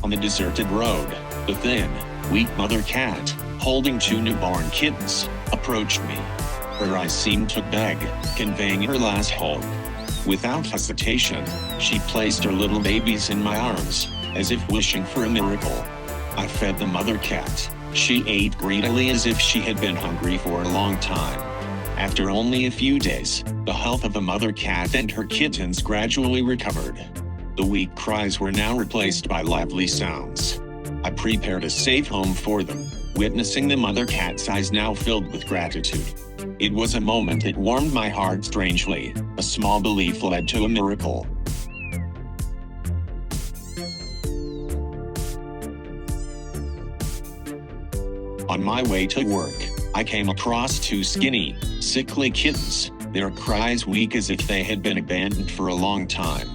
On the deserted road, the thin, weak mother cat, holding two newborn kittens, approached me. Her eyes seemed to beg, conveying her last hope. Without hesitation, she placed her little babies in my arms, as if wishing for a miracle. I fed the mother cat. She ate greedily as if she had been hungry for a long time. After only a few days, the health of the mother cat and her kittens gradually recovered. The weak cries were now replaced by lively sounds. I prepared a safe home for them, witnessing the mother cat's eyes now filled with gratitude. It was a moment that warmed my heart strangely. A small belief led to a miracle. On my way to work, I came across two skinny, sickly kittens, their cries weak as if they had been abandoned for a long time.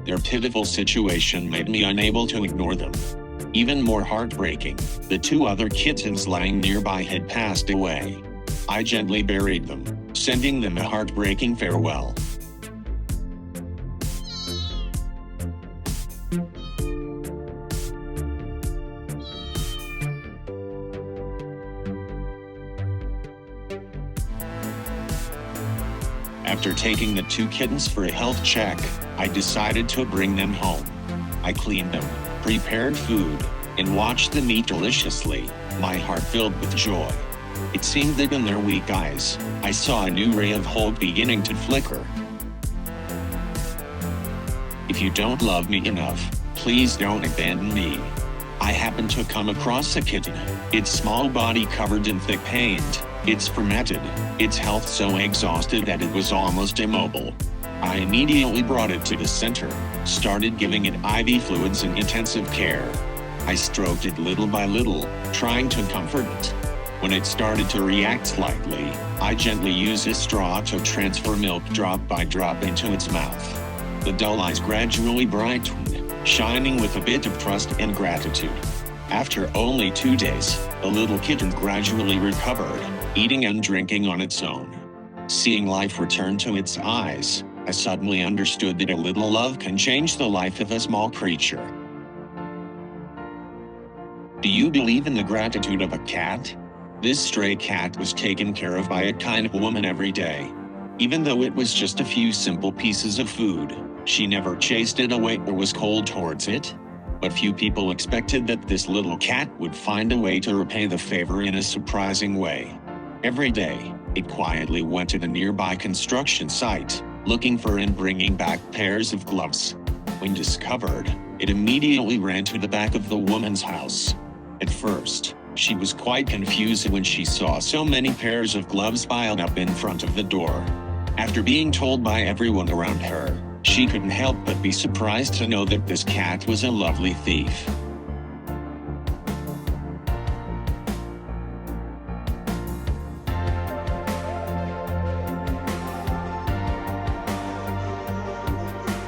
Their pitiful situation made me unable to ignore them. Even more heartbreaking, the two other kittens lying nearby had passed away. I gently buried them, sending them a heartbreaking farewell. After taking the two kittens for a health check, I decided to bring them home. I cleaned them, prepared food, and watched them eat deliciously, my heart filled with joy. It seemed that in their weak eyes, I saw a new ray of hope beginning to flicker. If you don't love me enough, please don't abandon me. I happened to come across a kitten, its small body covered in thick paint, its fermented, its health so exhausted that it was almost immobile. I immediately brought it to the center, started giving it IV fluids and intensive care. I stroked it little by little, trying to comfort it. When it started to react slightly, I gently used a straw to transfer milk drop by drop into its mouth. The dull eyes gradually brightened, shining with a bit of trust and gratitude. After only 2 days, the little kitten gradually recovered, eating and drinking on its own. Seeing life return to its eyes, I suddenly understood that a little love can change the life of a small creature. Do you believe in the gratitude of a cat? This stray cat was taken care of by a kind woman every day. Even though it was just a few simple pieces of food, she never chased it away or was cold towards it. But few people expected that this little cat would find a way to repay the favor in a surprising way. Every day, it quietly went to the nearby construction site, looking for and bringing back pairs of gloves. When discovered, it immediately ran to the back of the woman's house. At first, she was quite confused when she saw so many pairs of gloves piled up in front of the door. After being told by everyone around her, she couldn't help but be surprised to know that this cat was a lovely thief.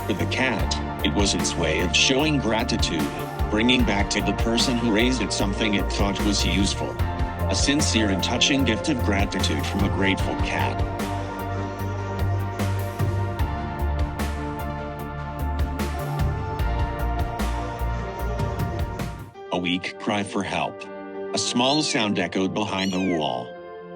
For the cat, it was its way of showing gratitude, bringing back to the person who raised it something it thought was useful. A sincere and touching gift of gratitude from a grateful cat. A weak cry for help. A small sound echoed behind the wall.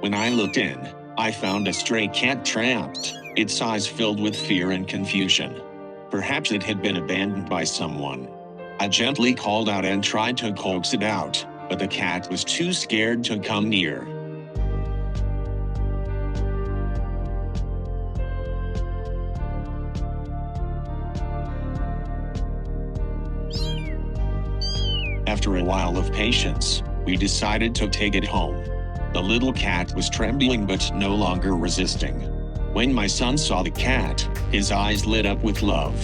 When I looked in, I found a stray cat trapped, its eyes filled with fear and confusion. Perhaps it had been abandoned by someone. I gently called out and tried to coax it out, but the cat was too scared to come near. After a while of patience, we decided to take it home. The little cat was trembling but no longer resisting. When my son saw the cat, his eyes lit up with love.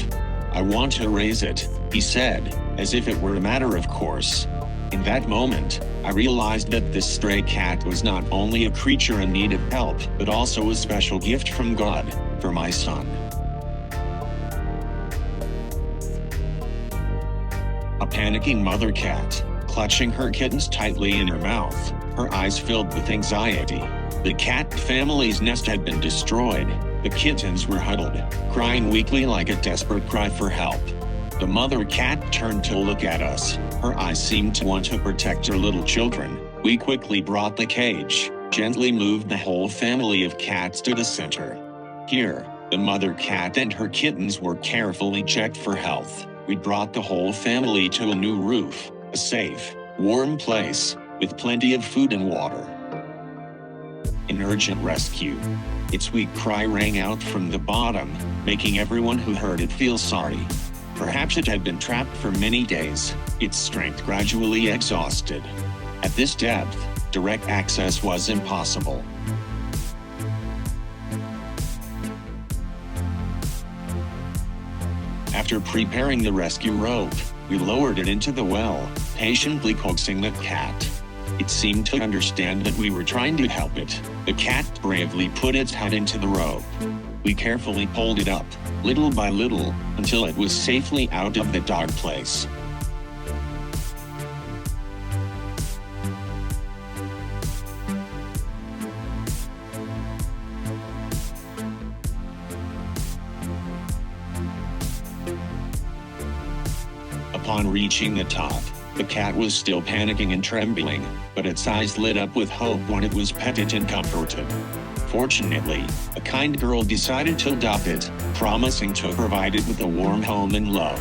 "I want to raise it," he said, as if it were a matter of course. In that moment, I realized that this stray cat was not only a creature in need of help, but also a special gift from God, for my son. A panicking mother cat, clutching her kittens tightly in her mouth, her eyes filled with anxiety. The cat family's nest had been destroyed. The kittens were huddled, crying weakly like a desperate cry for help. The mother cat turned to look at us. Her eyes seemed to want to protect her little children. We quickly brought the cage, gently moved the whole family of cats to the center. Here, the mother cat and her kittens were carefully checked for health. We brought the whole family to a new roof, a safe, warm place, with plenty of food and water. An urgent rescue. Its weak cry rang out from the bottom, making everyone who heard it feel sorry. Perhaps it had been trapped for many days, its strength gradually exhausted. At this depth, direct access was impossible. After preparing the rescue rope, we lowered it into the well, patiently coaxing the cat. It seemed to understand that we were trying to help it. The cat bravely put its head into the rope. We carefully pulled it up, little by little, until it was safely out of the dark place. Upon reaching the top, the cat was still panicking and trembling, but its eyes lit up with hope when it was petted and comforted. Fortunately, a kind girl decided to adopt it, promising to provide it with a warm home and love.